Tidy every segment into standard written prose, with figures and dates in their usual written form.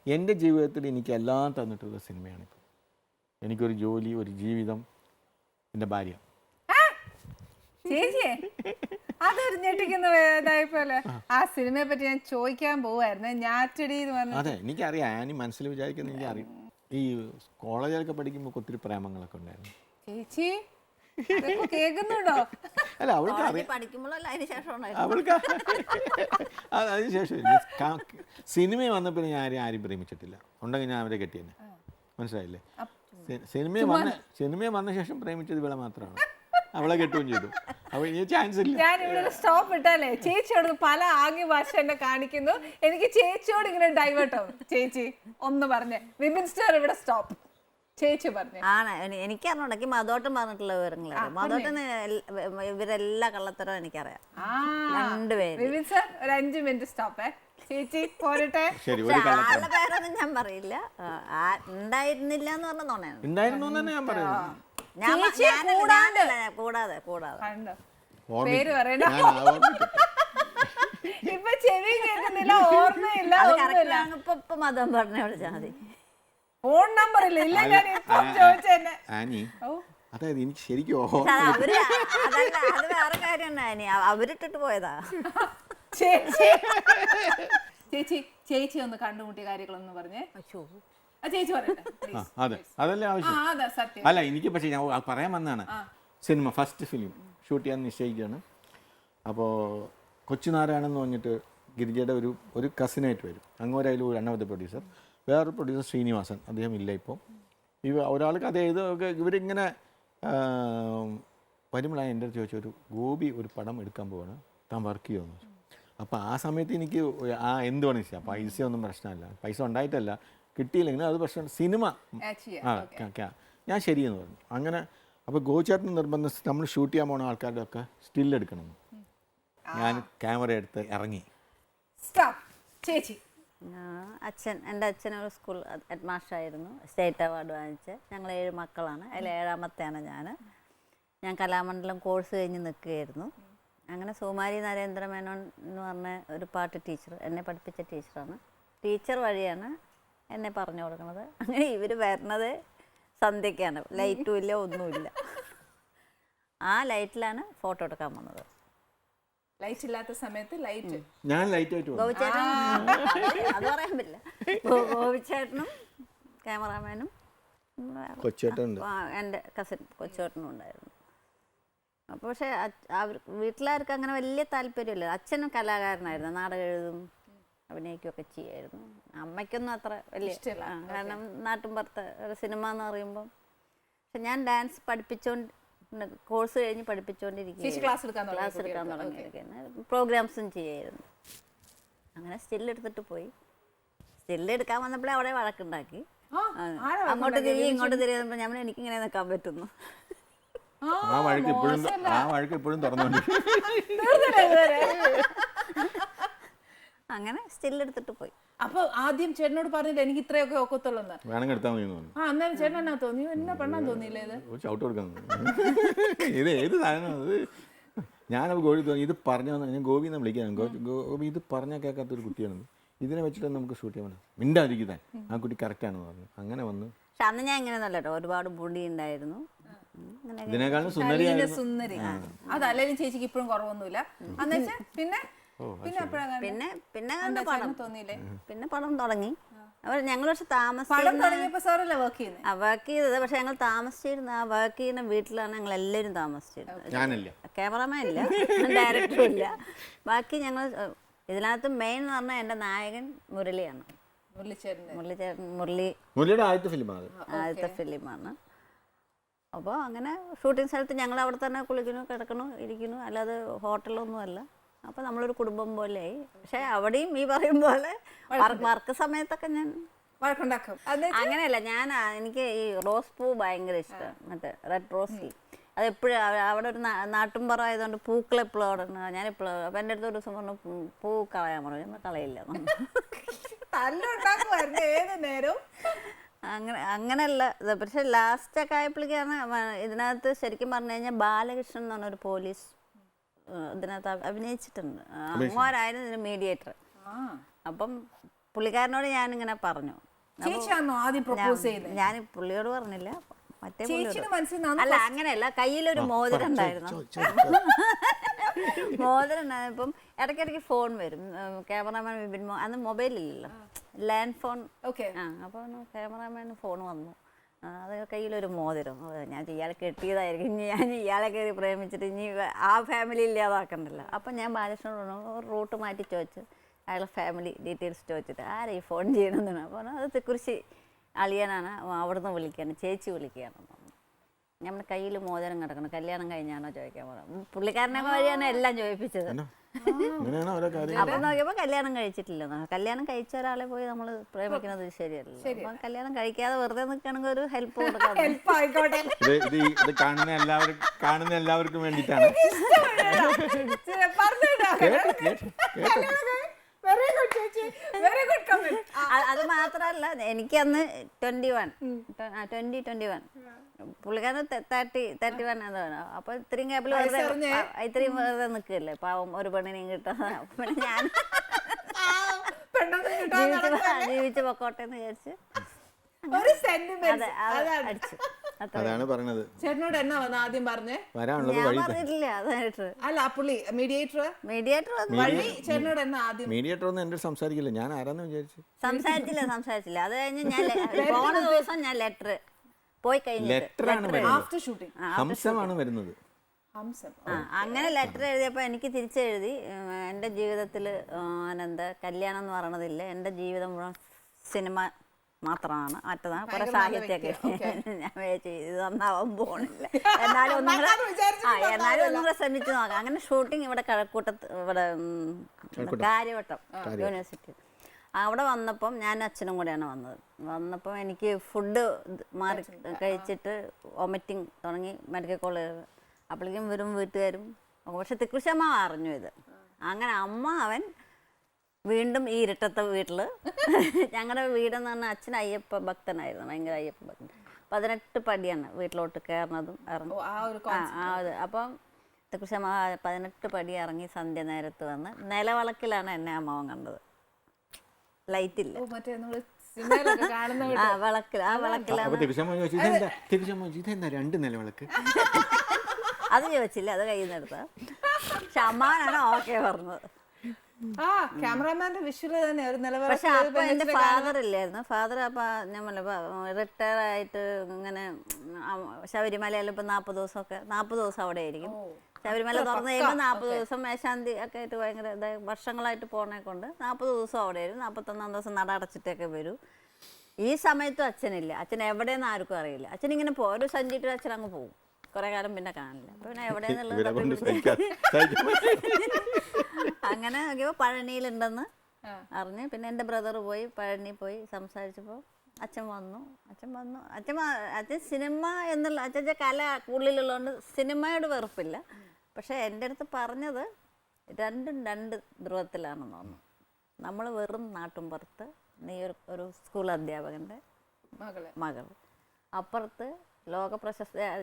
എൻ്റെ ജീവിതത്തിൽ എനിക്ക് എല്ലാം തന്നിട്ടുള്ള സിനിമയാണിപ്പോൾ. എനിക്കൊരു ജോലി, ഒരു ജീവിതം, എൻ്റെ ഭാര്യ. ചേച്ചിയെ അതൊരു ഞെട്ടിക്കുന്ന ആ സിനിമയെ പറ്റി ഞാൻ ചോദിക്കാൻ പോവായിരുന്നു. ഞാറ്റടി എന്ന് പറഞ്ഞു. അതെ, എനിക്കറിയാം. ഞാൻ മനസ്സിൽ വിചാരിക്കുന്നത് എനിക്കറിയാം. ഈ കോളേജിലൊക്കെ പഠിക്കുമ്പോൾ ഒത്തിരി പ്രേമങ്ങളൊക്കെ ഉണ്ടായിരുന്നു. ചേച്ചി കേൾക്കുന്നുണ്ടോ? അല്ല, അവൾക്ക് അവൾക്ക് അതിനുശേഷം സിനിമ വന്നപ്പോൾ ഞാൻ ആരും പ്രേമിച്ചിട്ടില്ല. ഉണ്ടെങ്കിൽ ഞാൻ അവരെ കെട്ടിയെന്നെ. മനസ്സിലായില്ലേ? സിനിമ വന്ന ശേഷം പ്രേമിച്ചത് ഇവിടെ മാത്രമാണ്. അവളെ കെട്ടുകയും ചെയ്തു. അപ്പൊ ഇനി ചാൻസ് ഇല്ല. ഞാനിവിടെ സ്റ്റോപ്പ് ഇട്ടാലേ ചേച്ചിയോട് പല ആംഗ്യ ഭാഷ എന്നെ കാണിക്കുന്നു. എനിക്ക് ചേച്ചിയോട് ഇങ്ങനെ ഡൈവേർട്ട് ആവും. ചേച്ചി ഒന്ന് പറഞ്ഞേ, വിപിൻ സ്റ്റാർ ഇവിടെ സ്റ്റോപ്പ്. ചേച്ചി പറഞ്ഞു. ആണ്, എനിക്കറിഞ്ഞുണ്ടെങ്കിൽ മധോട്ടൻ പറഞ്ഞിട്ടുള്ള വിവരങ്ങളാണ്. മധോട്ടന് ഇവരെല്ലാ കള്ളത്തരവും എനിക്കറിയാം. രണ്ടുപേരും. വിപിൻ സാർ ഒരു 5 മിനിറ്റ് സ്റ്റോപ്പേ. ചേച്ചി പോരട്ടെ. ആളുടെ പേരൊന്നും ഞാൻ പറയില്ല. ഉണ്ടായിരുന്നില്ല എന്ന് പറഞ്ഞ തോന്നുന്നു. ഉണ്ടായിരുന്നു തന്നെ ഞാൻ പറയുന്നു. കൂടാതെ പേര് പറയണ്ട. ഇപ്പൊ ചെവി കേൾക്കുന്നില്ല, ഓർമ്മയില്ല. ഇപ്പൊ മതം പറഞ്ഞ വിളിച്ചാൽ മതി. ഫോൺ നമ്പർ ഇല്ല. ഇല്ല, ഞാൻ ഇപ്പൊ ചോദിച്ചെന്നെ. അതായത് എനിക്ക് ശരിക്കും അത് വേറെ കാര്യം. അവരിട്ടിട്ട് പോയതാ. ചേച്ചി ഒന്ന് കണ്ടുമുട്ടിയ കാര്യങ്ങളൊന്ന് പറഞ്ഞേ. ചേച്ചി പറയട്ടെ. അതെ, അതല്ലേ ആവശ്യം. അല്ല, എനിക്ക് പക്ഷേ ഞാൻ പറയാൻ വന്നതാണ്. സിനിമ ഫസ്റ്റ് ഫിലിം ഷൂട്ട് ചെയ്യാൻ നിശ്ചയിക്കുകയാണ്. അപ്പോൾ കൊച്ചുനാരായണെന്ന് പറഞ്ഞിട്ട് ഗിരിജയുടെ ഒരു കസിനായിട്ട് വരും. അങ്ങോരായാലും രണ്ടാമത്തെ പ്രൊഡ്യൂസർ, വേറൊരു പ്രൊഡ്യൂസർ ശ്രീനിവാസൻ, അദ്ദേഹം ഇല്ല ഇപ്പോൾ. ഒരാൾ കഥ ചെയ്ത് ഇവരിങ്ങനെ വരുമ്പോഴാണ് എൻ്റെ അടുത്ത് ചോദിച്ചു, ഒരു ഗോപി ഒരു പടം എടുക്കാൻ പോവാണ്, താൻ വർക്ക് ചെയ്യുമെന്ന് ചോദിച്ചു. അപ്പോൾ ആ സമയത്ത് എനിക്ക് എന്ത് വേണമെന്ന് വെച്ചാൽ പൈസയൊന്നും പ്രശ്നമല്ല, പൈസ ഉണ്ടായിട്ടല്ല, കിട്ടിയില്ലെങ്കിൽ അത് പ്രശ്നം. സിനിമ ഞാൻ ശരിയെന്ന് പറഞ്ഞു. അങ്ങനെ അപ്പോൾ ഗോചേട്ടൻ നിർബന്ധം നമ്മൾ ഷൂട്ട് ചെയ്യാൻ പോകുന്ന ആൾക്കാരുടെ ഒക്കെ സ്റ്റില്ലെടുക്കണം. ഞാൻ ക്യാമറ എടുത്ത് ഇറങ്ങി. ചേച്ചി എൻ്റെ അച്ഛൻ ഒരു സ്കൂൾ ഹെഡ് മാസ്റ്ററായിരുന്നു. സ്റ്റേറ്റ് അവാർഡ് വാങ്ങിച്ച്. ഞങ്ങൾ 7 മക്കളാണ്. അതിൽ 7ാമത്തെയാണ് ഞാൻ കലാമണ്ഡലം കോഴ്സ് കഴിഞ്ഞ് നിൽക്കുകയായിരുന്നു. അങ്ങനെ സുകുമാരി നരേന്ദ്ര മേനോൻ എന്ന് പറഞ്ഞ ഒരു പാട്ട് ടീച്ചർ, എന്നെ പഠിപ്പിച്ച ടീച്ചറാണ്. ടീച്ചർ വഴിയാണ് എന്നെ പറഞ്ഞു കൊടുക്കുന്നത്. അങ്ങനെ ഇവർ വരുന്നത് സന്ധ്യയ്ക്കാണ്. ലൈറ്റും ഇല്ല, ഒന്നുമില്ല. ആ ലൈറ്റിലാണ് ഫോട്ടോ എടുക്കാൻ വന്നത്. ലൈറ്റ് ഇല്ലാത്ത സമയത്ത് ഞാൻ ലൈറ്റ് ഗോപിച്ചേട്ടൻ, അത് പറയാൻ പറ്റില്ല. ഗോപിച്ചേട്ടനും ക്യാമറാമാനും എൻ്റെ കസിൻ കൊച്ചേട്ടനും ഉണ്ടായിരുന്നു. അപ്പോൾ പക്ഷേ വീട്ടിലാർക്ക് അങ്ങനെ വലിയ താല്പര്യമില്ല. അച്ഛനും കലാകാരനായിരുന്നു, നാടകം എഴുതും, അഭിനയിക്കുകയൊക്കെ ചെയ്യായിരുന്നു. അമ്മയ്ക്കൊന്നും അത്ര വലിയ ഇഷ്ടമില്ല. കാരണം നാട്ടിൻപുറത്ത് ഒരു സിനിമ എന്ന് പറയുമ്പം. പക്ഷെ ഞാൻ ഡാൻസ് കോഴ്സ് കഴിഞ്ഞ് പഠിപ്പിച്ചുകൊണ്ടിരിക്കുകയാണ്. ക്ലാസ് എടുക്കാൻ തുടങ്ങിയിരിക്കുന്നത്. പ്രോഗ്രാംസും ചെയ്യായിരുന്നു. അങ്ങനെ സ്റ്റില്ലെടുത്തിട്ട് പോയി. സ്റ്റില്ലെടുക്കാൻ വന്നപ്പോഴേ അവിടെ വഴക്കുണ്ടാക്കി. അങ്ങോട്ട് തിരികെ ഇങ്ങോട്ട് തിരികെ ഞാൻ എനിക്കിങ്ങനെ നിൽക്കാൻ പറ്റുന്നു. ആ വഴക്ക് ഇപ്പോഴും തുറന്നുകൊണ്ട് അങ്ങനെ സ്റ്റില്ലെടുത്തിട്ട് പോയി. അപ്പൊ ആദ്യം ചേട്ടനോട് പറഞ്ഞില്ല എനിക്ക് ഇത്രയൊക്കെ ഒക്കത്തുള്ളൂ. വേണമെങ്കിൽ എടുത്താൽ മതി. അന്നേരം ചേട്ടൻ എന്നാ തോന്നി? എന്നെ പെണ്ണാൻ തോന്നിയില്ലേ? ചവിട്ട് കൊടുക്കാൻ. ഇത് ഏത് സാധനം അത്? ഞാനപ്പോൾ ഗോപി തോന്നി ഇത് പറഞ്ഞു. ഞാൻ ഗോപിനെ വിളിക്കാൻ. ഗോപി ഇത് പറഞ്ഞാൽ കേൾക്കാത്തൊരു കുട്ടിയാണ്, ഇതിനെ വെച്ചിട്ട് നമുക്ക് ഷൂട്ട് ചെയ്യാൻ പറ്റും, മിണ്ടാതിരിക്കാൻ. ആ കുട്ടി കറക്റ്റാണെന്ന് പറഞ്ഞു. അങ്ങനെ വന്നു. പക്ഷെ അന്ന് ഞാൻ ഇങ്ങനെ നല്ല ഒരുപാട് മുടി ഉണ്ടായിരുന്നു. ഇതിനേക്കാളും സുന്ദരി. അതല്ലേലും ചേച്ചിക്ക് ഇപ്പോഴും കുറവൊന്നുമില്ല. പിന്നെ പടം തുടങ്ങി. അവർ ഞങ്ങൾ പക്ഷെ വർക്ക് ചെയ്തത്. പക്ഷെ ഞങ്ങൾ താമസിച്ചിരുന്ന ആ വർക്ക് ചെയ്യുന്ന വീട്ടിലാണ് ഞങ്ങൾ എല്ലാവരും താമസിച്ചിരുന്നത്. ക്യാമറമാൻ ഇല്ല, ഡയറക്ടറും ഇല്ല. ബാക്കി ഞങ്ങൾ ഇതിനകത്ത് മെയിൻ എന്ന് പറഞ്ഞാൽ എൻ്റെ നായകൻ മുരളിയാണ്. മുരളിയുടെ ആദ്യത്തെ ഫിലിമാണ്. അപ്പോൾ അങ്ങനെ ഷൂട്ടിംഗ് സ്ഥലത്ത് ഞങ്ങൾ അവിടെ തന്നെ കുളിക്കുന്നു, കിടക്കണു, ഇരിക്കുന്നു. അല്ലാതെ ഹോട്ടലൊന്നുമല്ല. അപ്പോൾ നമ്മളൊരു കുടുംബം പോലെയായി. പക്ഷെ അവിടെയും ഈ പറയും പോലെ വർക്ക് സമയത്തൊക്കെ ഞാൻ വഴക്കുണ്ടാക്കും. അങ്ങനെയല്ല, എനിക്ക് ഈ റോസ് പൂ ഭയങ്കര ഇഷ്ടമാണ്. മറ്റേ റെഡ് റോസ്. അതെപ്പോഴും അവിടെ ഒരു നാട്ടുംപുറ ആയതുകൊണ്ട് പൂക്കൾ എപ്പോഴും അവിടെ ഞാൻ എപ്പോഴും. അപ്പം എൻ്റെ അടുത്ത് ഒരു ദിവസം പറഞ്ഞു പൂ കളയാൻ പറഞ്ഞു. നമ്മൾ കളയില്ല. അങ്ങനെയല്ല. പക്ഷെ ലാസ്റ്റൊക്കെ ആയപ്പോഴേക്കാണ് ഇതിനകത്ത് ശരിക്കും പറഞ്ഞു കഴിഞ്ഞാൽ ബാലകൃഷ്ണൻ എന്ന് പറഞ്ഞൊരു പോലീസ് ഇതിനകത്ത് അഭിനയിച്ചിട്ടുണ്ട്. അങ്ങോരായിരുന്നു ഇതിന് മീഡിയേറ്റർ. അപ്പം പുള്ളിക്കാരനോട് ഞാനിങ്ങനെ പറഞ്ഞു. ചേച്ചിയാണോ ആദ്യം പ്രപ്പോസ് ചെയ്തത്? ഞാൻ പുള്ളിയോട് പറഞ്ഞില്ല, മറ്റേ ചേച്ചിയുടെ പുള്ളിയോട്. മനസ്സിൽ അല്ല അങ്ങനെയല്ല, കയ്യിലൊരു മോതിരം ഉണ്ടായിരുന്നു. മോതിരം ഉണ്ടായപ്പം ഇടയ്ക്കിടയ്ക്ക് ഫോൺ വരും. ക്യാമറാമാൻ വിപിൻ അന്ന് മൊബൈലില്ലല്ലോ, ലാൻഡ് ഫോൺ. അപ്പോൾ ക്യാമറാമാന് ഫോൺ വന്നു. അത് കയ്യിലൊരു മോതിരം. ഞാൻ ഇയാളെ കെട്ടിയതായിരിക്കും, ഇനി ഞാൻ ഇയാളെ കയറി പ്രേമിച്ചിട്ട് ഇനി ആ ഫാമിലി ഇല്ലാതാക്കണ്ടല്ലോ. അപ്പം ഞാൻ ബാലകൃഷ്ണനോട് റൂട്ട് മാറ്റി ചോദിച്ചു, അയാളെ ഫാമിലി ഡീറ്റെയിൽസ് ചോദിച്ചിട്ട് ആരാ ഈ ഫോൺ ചെയ്യണമെന്നാണ്. അപ്പോൾ അത് കുറിച്ച് അളിയനാണ്, അവിടുന്ന് വിളിക്കുകയാണ്, ചേച്ചി വിളിക്കുകയാണ്. നമ്മുടെ കയ്യിൽ മോതിരം കിടക്കണം, കല്യാണം കഴിഞ്ഞാണോ ചോദിക്കാൻ പറഞ്ഞു. പുള്ളിക്കാരനെ വഴിയാണ് എല്ലാം ചോദിപ്പിച്ചത്. അപ്പൊ നോക്കിയപ്പോ കല്യാണം കഴിച്ചിട്ടില്ല. കല്യാണം കഴിച്ച ഒരാളെ പോയി നമ്മൾ പ്രേമിക്കുന്നത് ശരിയല്ല. അപ്പൊ കല്യാണം കഴിക്കാതെ വെറുതെ നിൽക്കണമെങ്കിൽ ഒരു ഹെൽപ്പ് കൊടുക്കാം. കാണുന്ന എല്ലാവർക്കും വേണ്ടിയിട്ടാണ്. അത് മാത്രല്ല, എനിക്കന്ന് 21 പുള്ളിക്കാരൻ 31 എന്താണ്. അപ്പൊ ഇത്രയും കേബിൾ ഇത്രയും വെറുതെ നിൽക്കല്ലേ പാവം, ഒരു പെണ്ണിനെയും കിട്ടാതെ. പിന്നെ ഞാൻ ജീവിച്ച് പൊക്കോട്ടെ എന്ന് വിചാരിച്ച് അടിച്ചു. അതാണ് പറഞ്ഞത്. ചേട്ടനോട് എന്നാ വന്ന ആദ്യം പറഞ്ഞേ? ഞാൻ പറഞ്ഞിട്ടില്ല അതായിട്ട്. അല്ല പുള്ളി മീഡിയേറ്റർ മീഡിയേറ്റർ ഒന്നും എന്റെ സംസാരിക്കില്ല, ഞാൻ ആരാന്ന് വിചാരിച്ചു. സംസാരിച്ചില്ല. അത് കഴിഞ്ഞ് ഞാൻ പോണ ദിവസം ഞാൻ ലെറ്റർ പോയി ഹംസമാണ് വരുന്നത്. അങ്ങനെ ലെറ്റർ എഴുതിയപ്പോൾ എനിക്ക് തിരിച്ചെഴുതി, എൻ്റെ ജീവിതത്തിൽ എന്താ കല്യാണം എന്ന് പറയണതില്ല, എൻ്റെ ജീവിതം മുഴുവൻ സിനിമ മാത്രമാണ്, മറ്റതാണ് കുറെ സാഹിത്യമൊക്കെ. ഞാൻ വിചാരിച്ചു ഇത് നന്നാവാൻ പോണില്ല, എന്നാലും ഒന്നും കൂടെ ശ്രമിച്ചു നോക്കാം. അങ്ങനെ ഷൂട്ടിങ് ഇവിടെ കഴക്കൂട്ടത്ത്, ഇവിടെ കാര്യവട്ടം യൂണിവേഴ്സിറ്റി. അവിടെ വന്നപ്പം ഞാൻ അച്ഛനും കൂടെയാണ് വന്നപ്പം എനിക്ക് ഫുഡ് മാറി കഴിച്ചിട്ട് വൊമിറ്റിങ് തുടങ്ങി മെഡിക്കൽ കോളേജ്. അപ്പോഴേക്കും വരും വീട്ടുകാരും. പക്ഷെ തിക്കുറിശമ്മ അറിഞ്ഞു ഇത്. അങ്ങനെ അവൻ വീണ്ടും ഈ ഇരട്ടത്തെ വീട്ടിൽ, ഞങ്ങളുടെ വീടെന്ന് പറഞ്ഞാൽ അച്ഛൻ അയ്യപ്പ ഭക്തനായിരുന്നു, ഭയങ്കര അയ്യപ്പ ഭക്തൻ. 18 പടിയാണ് വീട്ടിലോട്ട് കയറുന്നതും ഇറങ്ങും. അപ്പം തിക്കുറിശമ്മ 18 പടി ഇറങ്ങി സന്ധ്യ നേരത്ത് വന്ന് നിലവിളക്കിലാണ് എന്നെ അമ്മാവൻ കണ്ടത്. ലൈറ്റ് ഇല്ല, അത് ചോദിച്ചില്ല, അത് കയ്യിൽ നിന്ന് എടുത്ത. പക്ഷെ അമ്മാവനാണ് ഓക്കെ പറഞ്ഞത്. പക്ഷെ അപ്പൊ എന്റെ ഫാദർ ഇല്ലായിരുന്നു. ഫാദർ അപ്പൊ ഞാൻ റിട്ടയർ ആയിട്ട് ഇങ്ങനെ ശബരിമലയിൽ ഇപ്പൊ 40 ദിവസമൊക്കെ 40 ദിവസം അവിടെ ആയിരിക്കും. ശബരിമല തുറന്നു കഴിയുമ്പോൾ 40 ദിവസം മേശാന്തി ഒക്കെ ആയിട്ട് ഭയങ്കര വർഷങ്ങളായിട്ട് പോണെ കൊണ്ട് 40 ദിവസം അവിടെ വരും. 41 ദിവസം നട അടച്ചിട്ടൊക്കെ വരും. ഈ സമയത്തും അച്ഛനില്ല. അച്ഛൻ എവിടെയെന്ന് ആർക്കും അറിയില്ല. അച്ഛൻ ഇങ്ങനെ ഒരു സഞ്ചിട്ട് അച്ഛൻ അങ്ങ് പോകും. കുറെ കാലം പിന്നെ കാണില്ല. അപ്പൊ പിന്നെ എവിടെയെന്നുള്ളത് അങ്ങനെ നോക്കിയപ്പോൾ പഴനിയിലുണ്ടെന്ന് അറിഞ്ഞ്. പിന്നെ എൻ്റെ ബ്രദർ പോയി പഴനി പോയി സംസാരിച്ചപ്പോൾ അച്ഛൻ വന്നു. അച്ഛൻ സിനിമ എന്നുള്ള അച്ഛൻ്റെ കല ഉള്ളിലുള്ളതുകൊണ്ട് സിനിമയോട് വെറുപ്പില്ല. പക്ഷെ എൻ്റെ അടുത്ത് പറഞ്ഞത് രണ്ടും രണ്ട് ധ്രുവത്തിലാണെന്ന് തോന്നുന്നു. നമ്മൾ വെറും നാട്ടുംപുറത്ത്, നീ ഒരു സ്കൂൾ അധ്യാപകൻ്റെ മകൾ, അപ്പുറത്ത് ലോക പ്രശസ്തയായ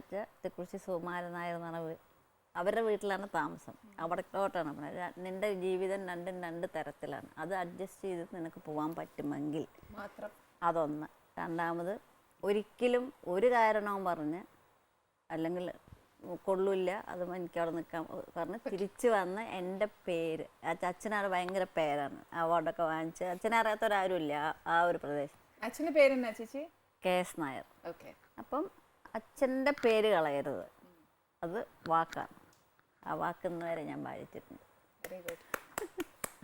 തിക്കുറിശ്ശി സുകുമാരൻ നായർ എന്ന് പറഞ്ഞ അവരുടെ വീട്ടിലാണ് താമസം. അവിടത്തോട്ടാണ് പറഞ്ഞത്. നിൻ്റെ ജീവിതം രണ്ടും രണ്ട് തരത്തിലാണ്. അത് അഡ്ജസ്റ്റ് ചെയ്ത് നിനക്ക് പോകാൻ പറ്റുമെങ്കിൽ മാത്രം. അതൊന്ന്. രണ്ടാമത്, ഒരിക്കലും ഒരു കാരണവും പറഞ്ഞ് അല്ലെങ്കിൽ കൊള്ളില്ല, അത് എനിക്ക് അവിടെ നിൽക്കാൻ പറഞ്ഞ് തിരിച്ചു വന്ന് എൻ്റെ പേര്, അച്ഛനാണ് ഭയങ്കര പേരാണ്, അവാർഡൊക്കെ വാങ്ങിച്ച് അച്ഛനെ അറിയാത്തവരാരും ഇല്ല ആ ഒരു പ്രദേശം. അച്ഛൻ്റെ പേരെന്നാ ചേച്ചി? KS നായർ. അപ്പം അച്ഛൻ്റെ പേര് കളയരുത്, അത് വാക്കാണ്. ആ വാക്കുന്നവരെ ഞാൻ വായിച്ചിട്ടുണ്ട്. Very good.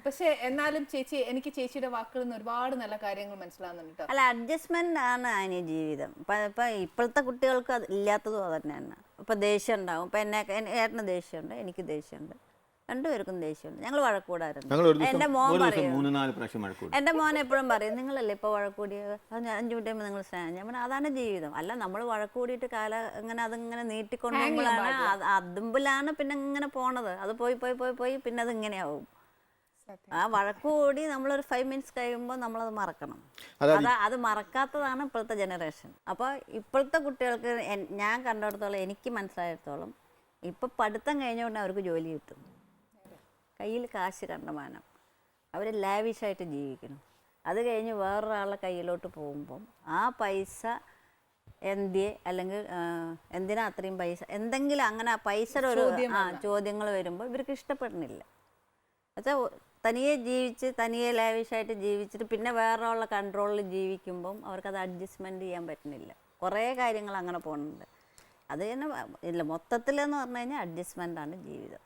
പക്ഷേ എന്നാലും ചേച്ചി, എനിക്ക് ചേച്ചിയുടെ വാക്കുകളിൽ നിന്ന് ഒരുപാട് നല്ല കാര്യങ്ങൾ മനസ്സിലാകുന്നുണ്ട്. അല്ല, അഡ്ജസ്റ്റ്മെന്റ് ആണ് അതിന് ജീവിതം. ഇപ്പം ഇപ്പോഴത്തെ കുട്ടികൾക്ക് അത് ഇല്ലാത്തതും അത് തന്നെയാണ്. ഇപ്പം ദേഷ്യം ഉണ്ടാവും. ഇപ്പം ഏട്ടന് ദേഷ്യമുണ്ട്, എനിക്ക് ദേഷ്യമുണ്ട്, രണ്ടുപേർക്കും ദേഷ്യമുണ്ട്. ഞങ്ങൾ വഴക്കൂടാറുണ്ട്. എൻ്റെ മോൻ പറയും, എൻ്റെ മോൻ എപ്പോഴും പറയും, നിങ്ങളല്ലേ ഇപ്പോൾ വഴക്കൂടിയത്, 5 മിനിറ്റ് കഴിയുമ്പോൾ നിങ്ങൾ സ്നേഹം. ഞാൻ പറഞ്ഞാൽ അതാണ് ജീവിതം. അല്ല, നമ്മൾ വഴക്കൂടിയിട്ട് ഇങ്ങനെ അതിങ്ങനെ നീട്ടിക്കൊണ്ടുപോകുമ്പോഴാണ് അതുമ്പിലാണ് പിന്നെ ഇങ്ങനെ പോണത്. അത് പോയി പോയി പോയി പോയി പിന്നെ അത് ഇങ്ങനെയാവും. ആ വഴക്കുകൂടി നമ്മളൊരു 5 മിനിറ്റ്സ് കഴിയുമ്പോൾ നമ്മളത് മറക്കണം. അത് മറക്കാത്തതാണ് ഇപ്പോഴത്തെ ജനറേഷൻ. അപ്പോൾ ഇപ്പോഴത്തെ കുട്ടികൾക്ക് ഞാൻ കണ്ടിടത്തോളം, എനിക്ക് മനസ്സിലായിടത്തോളം, ഇപ്പം പഠിത്തം കഴിഞ്ഞുകൊണ്ട് അവർക്ക് ജോലി കിട്ടും, കയ്യിൽ കാശ് കണ്ടമാനം, അവർ ലാവിഷായിട്ട് ജീവിക്കണം. അത് കഴിഞ്ഞ് വേറൊരാളുടെ കയ്യിലോട്ട് പോകുമ്പം ആ പൈസ അല്ലെങ്കിൽ എന്തിനാ അത്രയും പൈസ, എന്തെങ്കിലും അങ്ങനെ ആ പൈസയുടെ ഒരു ചോദ്യങ്ങൾ വരുമ്പോൾ ഇവർക്ക് ഇഷ്ടപ്പെടുന്നില്ല. എന്നുവെച്ചാൽ തനിയെ ജീവിച്ച് തനിയെ ലാവിഷായിട്ട് ജീവിച്ചിട്ട് പിന്നെ വേറൊരാളുടെ കൺട്രോളിൽ ജീവിക്കുമ്പം അവർക്കത് അഡ്ജസ്റ്റ്മെൻറ്റ് ചെയ്യാൻ പറ്റുന്നില്ല. കുറേ കാര്യങ്ങൾ അങ്ങനെ പോകുന്നുണ്ട്. അത് തന്നെ ഇല്ല, മൊത്തത്തിലെന്ന് പറഞ്ഞു കഴിഞ്ഞാൽ അഡ്ജസ്റ്റ്മെൻ്റാണ് ജീവിതം.